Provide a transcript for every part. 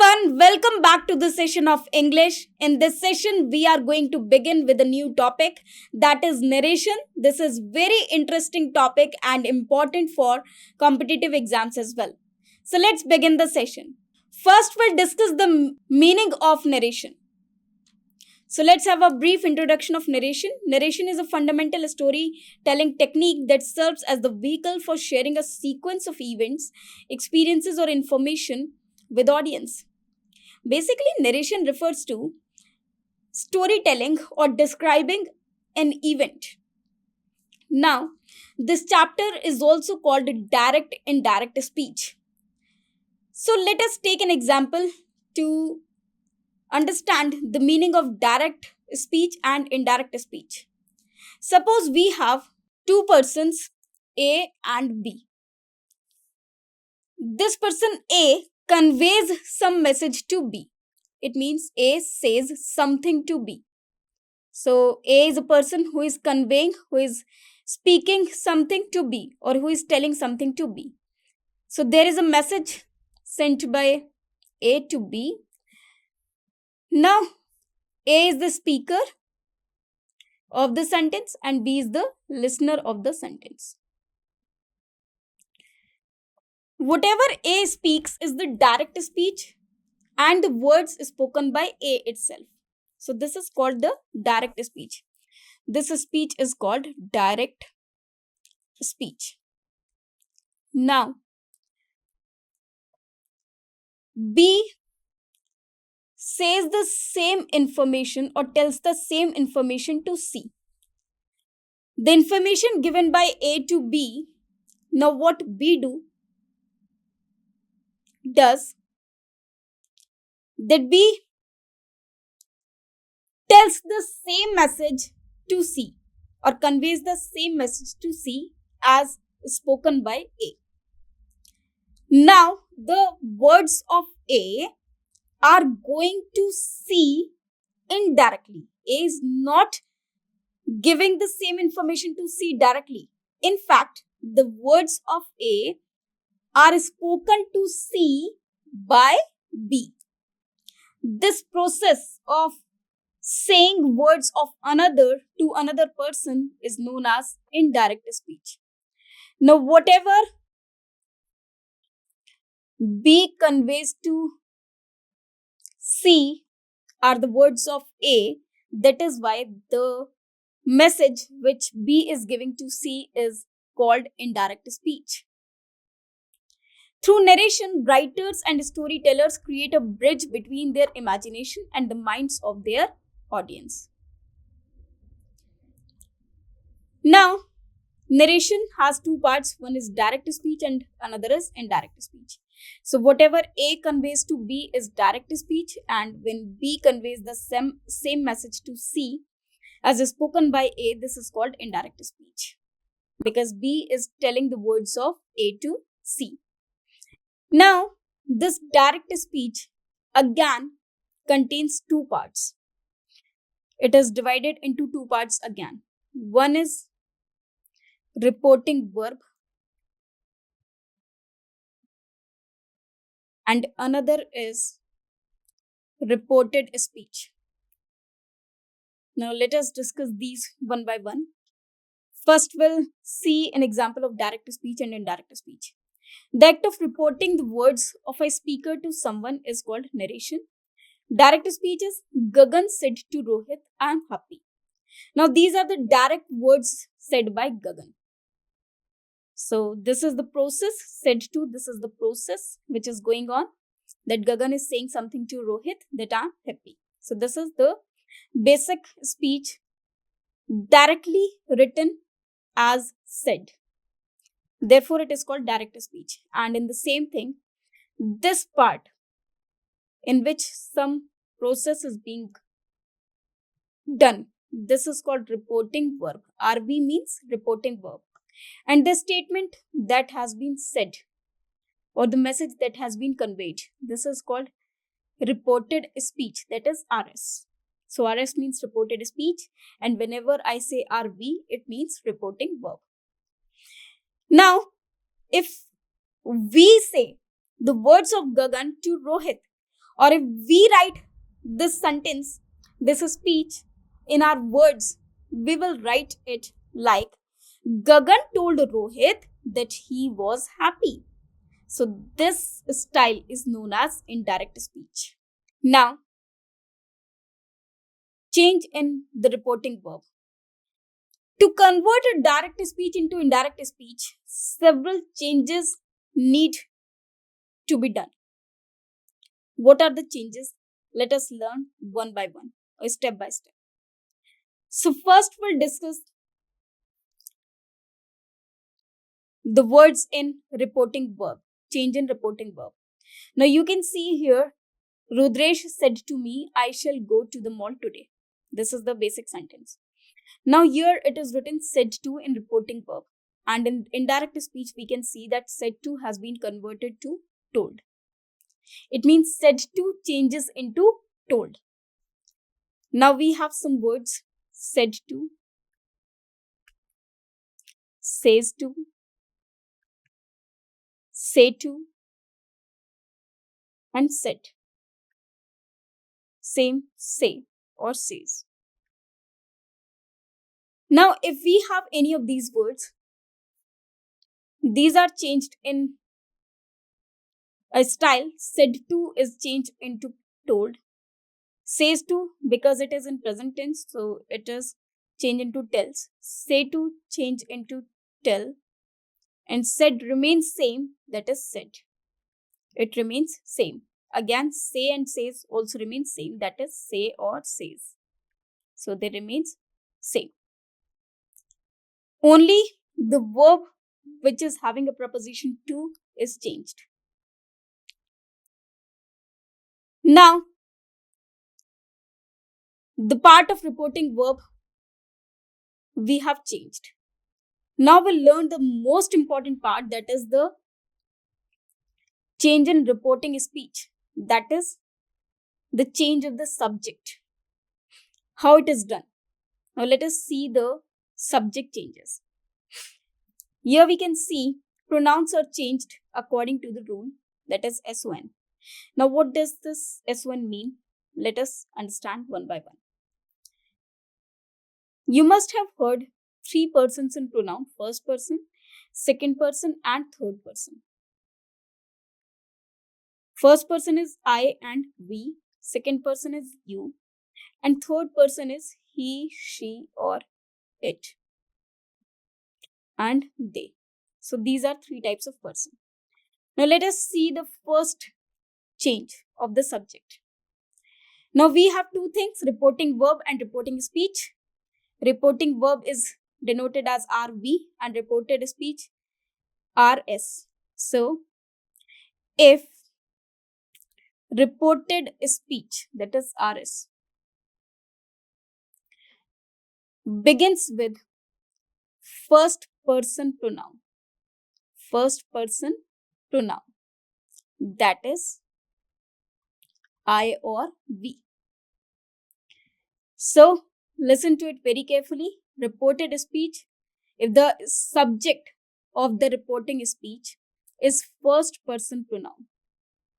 everyone, welcome back to the session of English. In this session, we are going to begin with a new topic, that is narration. This is very interesting topic and important for competitive exams as well. So let's begin the session. First, we'll discuss the meaning of narration. So let's have a brief introduction of narration. Narration is a fundamental storytelling technique that serves as the vehicle for sharing a sequence of events, experiences, or information with audience. Basically, narration refers to storytelling or describing an event. Now, this chapter is also called direct indirect speech. So let us take an example to understand the meaning of direct speech and indirect speech. Suppose we have two persons, A and B. This person A conveys some message to B. It means A says something to B. So A is a person who is conveying, who is speaking something to B, or who is telling something to B. So there is a message sent by A to B. Now A is the speaker of the sentence and B is the listener of the sentence. Whatever A speaks is the direct speech and the words spoken by A itself. So this is called the direct speech. This speech is called direct speech. Now, B says the same information or tells the same information to C. The information given by A to B, now what B does, that B tells the same message to C or conveys the same message to C as spoken by A. Now, the words of A are going to C indirectly. A is not giving the same information to C directly. In fact, the words of A are spoken to C by B. This process of saying words of another to another person is known as indirect speech. Now, whatever B conveys to C are the words of A. That is why the message which B is giving to C is called indirect speech. Through narration, writers and storytellers create a bridge between their imagination and the minds of their audience. Now, narration has two parts. One is direct speech and another is indirect speech. So whatever A conveys to B is direct speech, and when B conveys the same message to C as spoken by A, this is called indirect speech because B is telling the words of A to C. Now, this direct speech again contains two parts. It is divided into two parts again. One is reporting verb and another is reported speech. Now, let us discuss these one by one. First, we'll see an example of direct speech and indirect speech. The act of reporting the words of a speaker to someone is called narration. Direct speech is Gagan said to Rohit, I am happy. Now, these are the direct words said by Gagan. So, this is the process said to, this is the process which is going on, that Gagan is saying something to Rohit that I am happy. So, this is the basic speech directly written as said. Therefore, it is called direct speech. And in the same thing, this part in which some process is being done, this is called reporting verb. RV means reporting verb. And the statement that has been said or the message that has been conveyed, this is called reported speech, that is RS. So RS means reported speech, and whenever I say RV, it means reporting verb. Now, if we say the words of Gagan to Rohit, Or if we write this sentence, this speech in our words, we will write it like Gagan told Rohit that he was happy. So this style is known as indirect speech. Now, change in the reporting verb. To convert a direct speech into indirect speech, several changes need to be done. What are the changes? Let us learn one by one or step by step. So first we'll discuss the words in reporting verb, change in reporting verb. Now you can see here, Rudresh said to me, I shall go to the mall today. This is the basic sentence. Now here it is written said to in reporting verb. And in indirect speech, we can see that said to has been converted to told. It means said to changes into told. Now we have some words said to, says to, say to, and said. Same, say, or says. Now, if we have any of these words, these are changed in a style. Said to is changed into told. Says to, because it is in present tense, so it is changed into tells. Say to, change into tell. And said remains same, that is said. It remains same. Again, say and says also remains same, that is say or says. So they remains same. Only the verb which is having a preposition to is changed. Now, the part of reporting verb we have changed. Now we'll learn the most important part, that is the change in reporting speech. That is the change of the subject. How it is done. Now let us see the subject changes. Here we can see pronouns are changed according to the rule, that is SON. Now what does this SON mean? Let us understand one by one. You must have heard three persons in pronoun: first person, second person, and third person. First person is I and we, second person is you, and third person is he, she, or it, and they. So these are three types of person. Now let us see the first change of the subject. Now we have two things, reporting verb and reporting speech. Reporting verb is denoted as RV and reported speech RS. So if reported speech, that is RS, begins with first person pronoun, that is I or we. So listen to it very carefully. Reported speech, if the subject of the reporting speech is first person pronoun,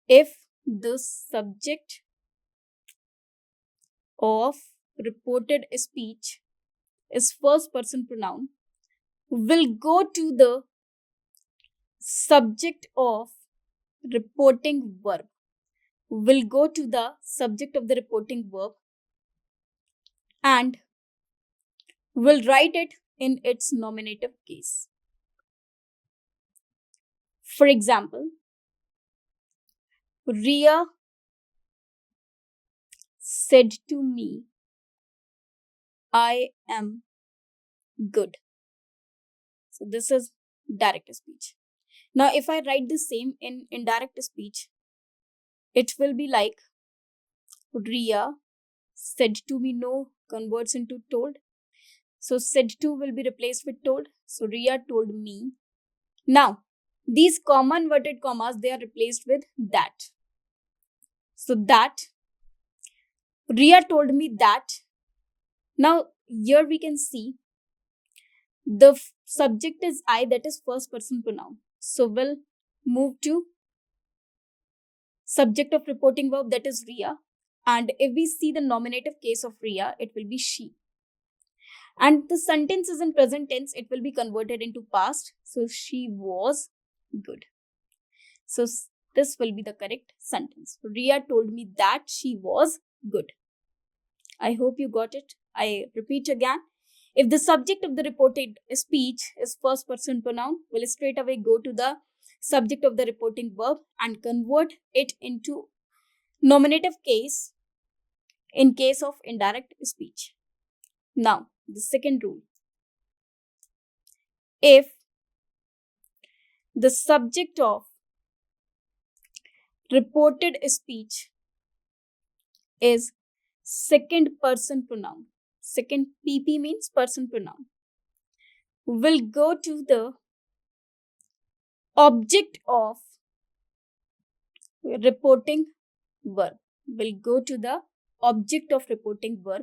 if the subject of reported speech is first person pronoun, will go to the subject of reporting verb, will go to the subject of the reporting verb and will write it in its nominative case. For example, Ria said to me, I am good. So this is direct speech. Now if I write the same in indirect speech, it will be like Ria said to me, no converts into told. So said to will be replaced with told. So Ria told me. Now these comma inverted commas, they are replaced with that. So that, Ria told me that. Now here we can see the subject is I, that is first person pronoun. So we'll move to subject of reporting verb, that is Ria. And if we see the nominative case of Ria, it will be she. And the sentence is in present tense, it will be converted into past. So she was good. So this will be the correct sentence. Ria told me that she was good. I hope you got it. I repeat again. If the subject of the reported speech is first person pronoun, we'll straight away go to the subject of the reporting verb and convert it into nominative case in case of indirect speech. Now, the second rule. If the subject of reported speech is second person pronoun, second PP means person pronoun, will go to the object of reporting verb, will go to the object of reporting verb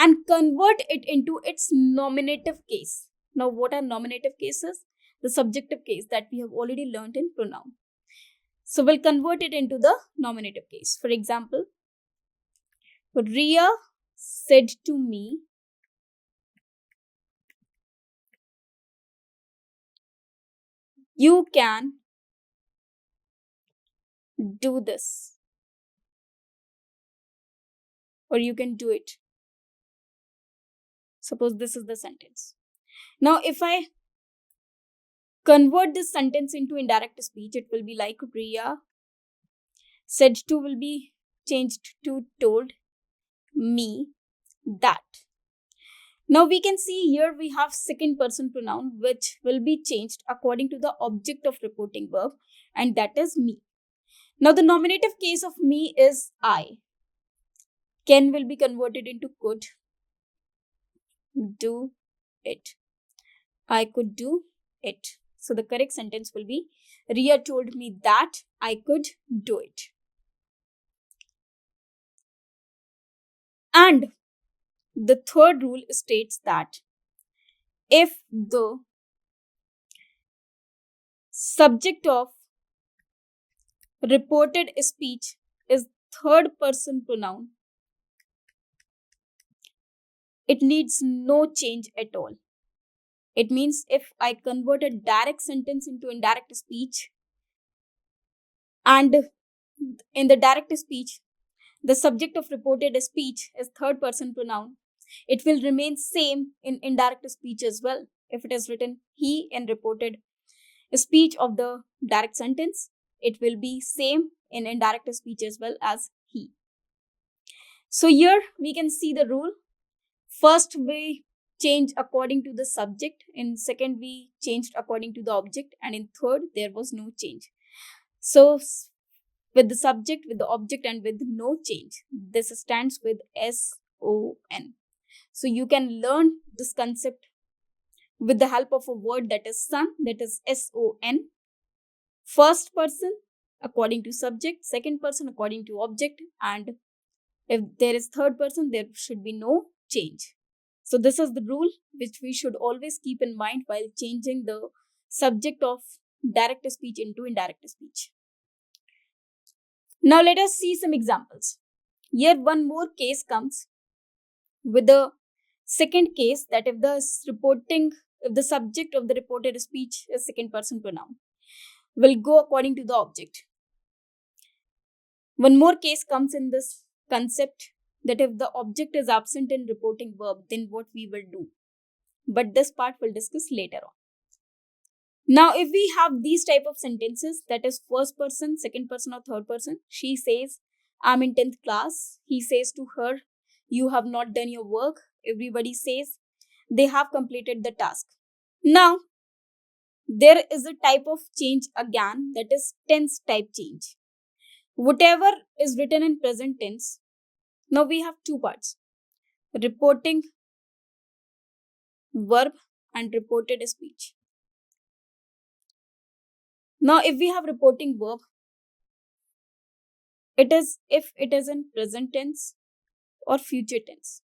and convert it into its nominative case. Now, what are nominative cases? The subjective case that we have already learned in pronoun. So we'll convert it into the nominative case. For example, Ria said to me, you can do this, or you can do it. Suppose this is the sentence. Now, if I convert this sentence into indirect speech, it will be like Ria said to will be changed to told me that. Now we can see here we have second person pronoun which will be changed according to the object of reporting verb, and that is me. Now the nominative case of me is I. Can will be converted into could. Do it. I could do it. So the correct sentence will be Ria told me that I could do it. And the third rule states that if the subject of reported speech is third person pronoun, it needs no change at all. It means if I convert a direct sentence into indirect speech, and in the direct speech, the subject of reported speech is third person pronoun, it will remain same in indirect speech as well. If it is written he in reported speech of the direct sentence, it will be same in indirect speech as well as he. So here we can see the rule. First we change according to the subject, in second we changed according to the object, and in third there was no change. So with the subject, with the object, and with no change, this stands with SON. So you can learn this concept with the help of a word that is son, that is SON. First person according to subject, second person according to object, and if there is third person, there should be no change. So this is the rule which we should always keep in mind while changing the subject of direct speech into indirect speech. Now let us see some examples. Here one more case comes with the second case, that if the subject of the reported speech is second person pronoun, will go according to the object. One more case comes in this concept, that if the object is absent in reporting verb, then what we will do. But this part we'll discuss later on. Now, if we have these type of sentences, that is first person, second person, or third person, she says, I'm in 10th class. He says to her, you have not done your work. Everybody says, they have completed the task. Now, there is a type of change again, that is tense type change. Whatever is written in present tense, now we have two parts, reporting verb and reported speech. Now, if we have reporting verb, it is if it is in present tense or future tense.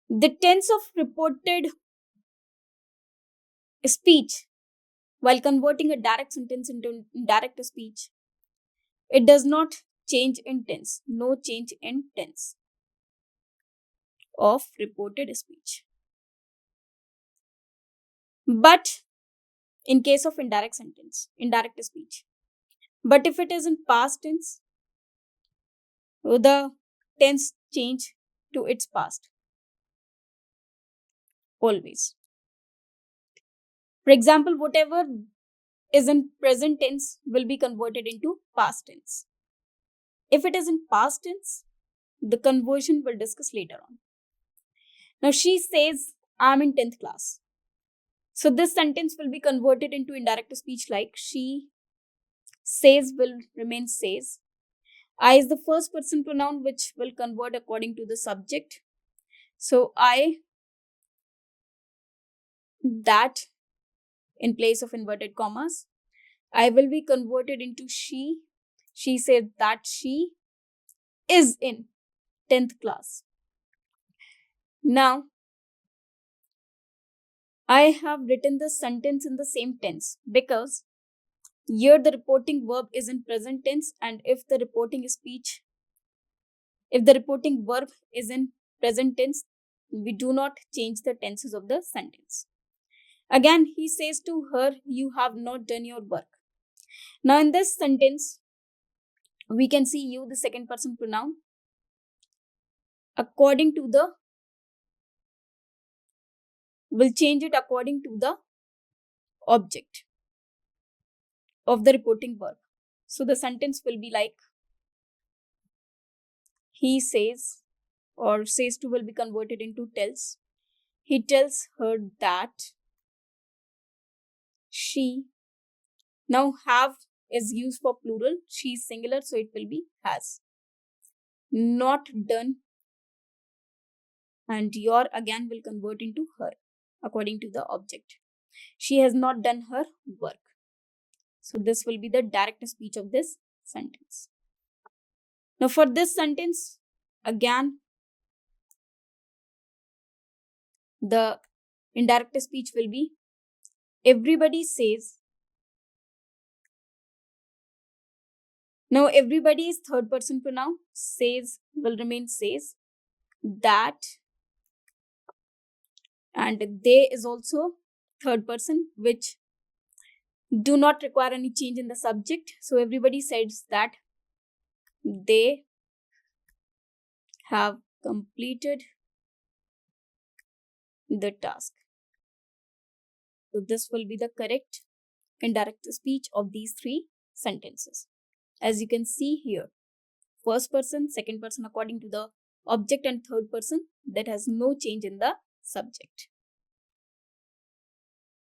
The tense of reported speech while converting a direct sentence into indirect speech, it does not change in tense. No change in tense of reported speech. But in case of indirect speech, but if it is in past tense, the tense change to its past always. For example, whatever is in present tense will be converted into past tense. If it is in past tense, the conversion we'll discuss later on. Now she says, I'm in 10th class. So this sentence will be converted into indirect speech like she says will remain says. I is the first person pronoun which will convert according to the subject. So I, that in place of inverted commas. I will be converted into she. She said that she is in 10th class. Now, I have written the sentence in the same tense because here the reporting verb is in present tense, and if the reporting verb is in present tense, we do not change the tenses of the sentence. Again, he says to her, you have not done your work. Now in this sentence, we can see you, the second person pronoun, will change it according to the object of the reporting verb. So the sentence will be like, he says, or says to will be converted into tells. He tells her that she. Now have is used for plural. She is singular, so it will be has. Not done, and your again will convert into her according to the object. She has not done her work. So this will be the direct speech of this sentence. Now for this sentence, again, the indirect speech will be everybody says. Now everybody is third person pronoun. Says will remain says. That and they is also third person, which do not require any change in the subject. So everybody says that they have completed the task. So this will be the correct indirect speech of these three sentences. As you can see here, first person, second person according to the object, and third person that has no change in the subject.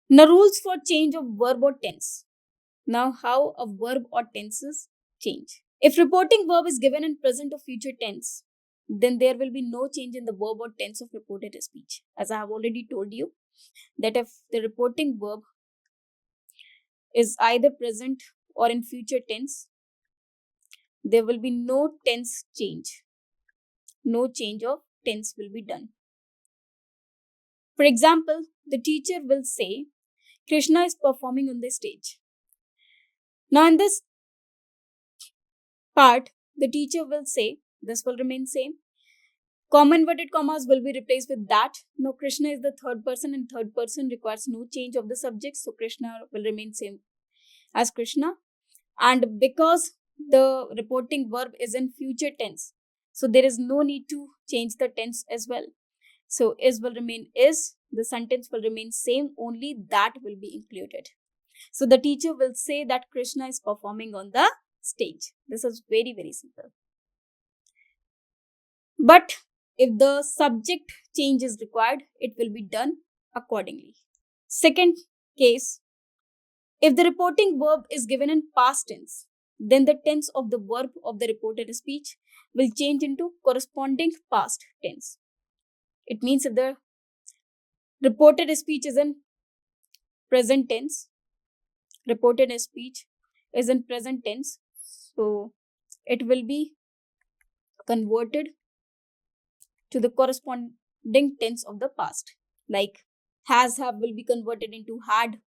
Now rules for change of verb or tense. Now how a verb or tenses change. If reporting verb is given in present or future tense, then there will be no change in the verb or tense of reported speech. As I have already told you, that if the reporting verb is either present or in future tense, there will be no tense change. No change of tense will be done. For example, the teacher will say, Krishna is performing on the stage. Now in this part, the teacher will say, this will remain same. Comma inverted commas will be replaced with that. Now Krishna is the third person, and third person requires no change of the subject. So Krishna will remain same as Krishna. And because the reporting verb is in future tense, so there is no need to change the tense as well. So is will remain is, the sentence will remain same, only that will be included. So the teacher will say that Krishna is performing on the stage. This is very, very simple. But if the subject change is required, it will be done accordingly. Second case, if the reporting verb is given in past tense, then the tense of the verb of the reported speech will change into corresponding past tense. It means if the reported speech is in present tense, reported speech is in present tense, so it will be converted to the corresponding tense of the past. Like has, have will be converted into had.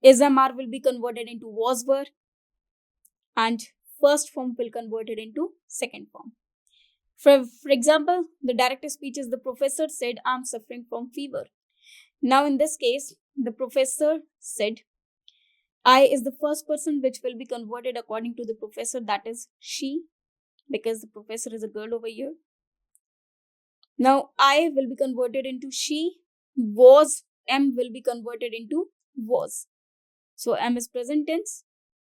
SMR will be converted into was were, and first form will convert it into second form. For example, the direct speech is the professor said, I'm suffering from fever. Now in this case, the professor said, I is the first person which will be converted according to the professor, that is she, because the professor is a girl over here. Now I will be converted into she, was, am will be converted into was. So am is present tense,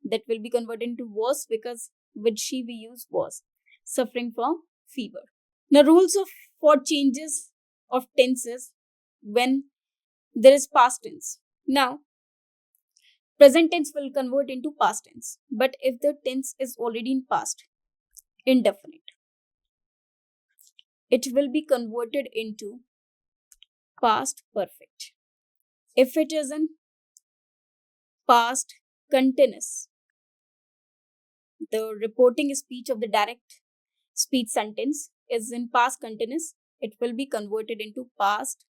that will be converted into was because with she we use was, suffering from fever. Now rules for changes of tenses when there is past tense. Now present tense will convert into past tense, but if the tense is already in past, indefinite, it will be converted into past perfect. If it is in past continuous, the reporting speech of the direct speech sentence is in past continuous, it will be converted into past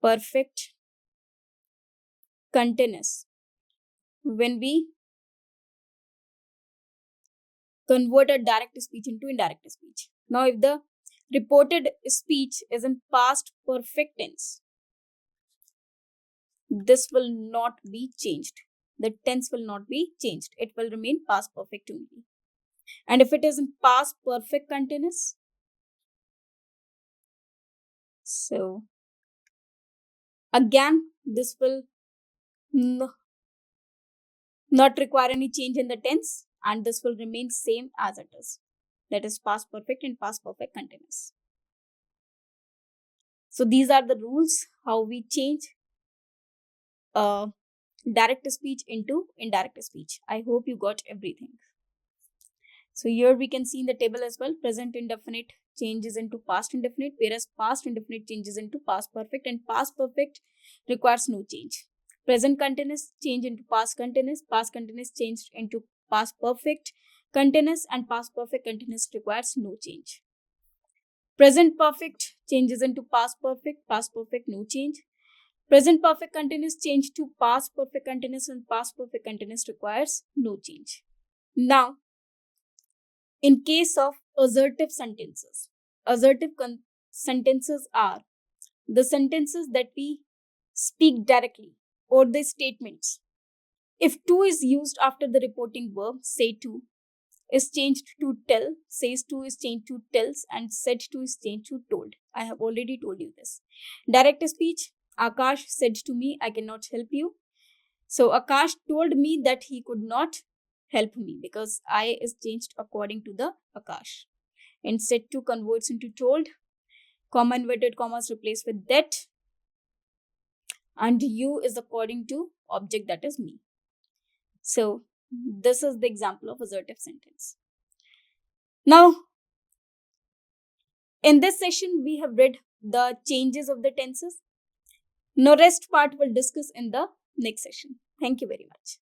perfect continuous when we convert a direct speech into indirect speech. Now, if the reported speech is in past perfect tense, this will not be changed. The tense will not be changed. It will remain past perfect only. And if it is in past perfect continuous, so again, this will not require any change in the tense, and this will remain same as it is. That is past perfect and past perfect continuous. So these are the rules how we change direct speech into indirect speech. I hope you got everything. So here we can see in the table as well, present indefinite changes into past indefinite, whereas past indefinite changes into past perfect, and past perfect requires no change. Present continuous change into past continuous changed into past perfect continuous, and past perfect continuous requires no change. Present perfect changes into past perfect no change. Present perfect continuous change to past perfect continuous, and past perfect continuous requires no change. Now, in case of assertive sentences, sentences are the sentences that we speak directly, or the statements. If to is used after the reporting verb, say to, is changed to tell, says to is changed to tells, and said to is changed to told. I have already told you this. Direct speech, Akash said to me, I cannot help you. So Akash told me that he could not help me because I is changed according to the Akash. And said to converts into told, comma inverted commas replaced with that, and you is according to object, that is me. So this is the example of assertive sentence. Now, in this session, we have read the changes of the tenses. Now, rest part will discuss in the next session. Thank you very much.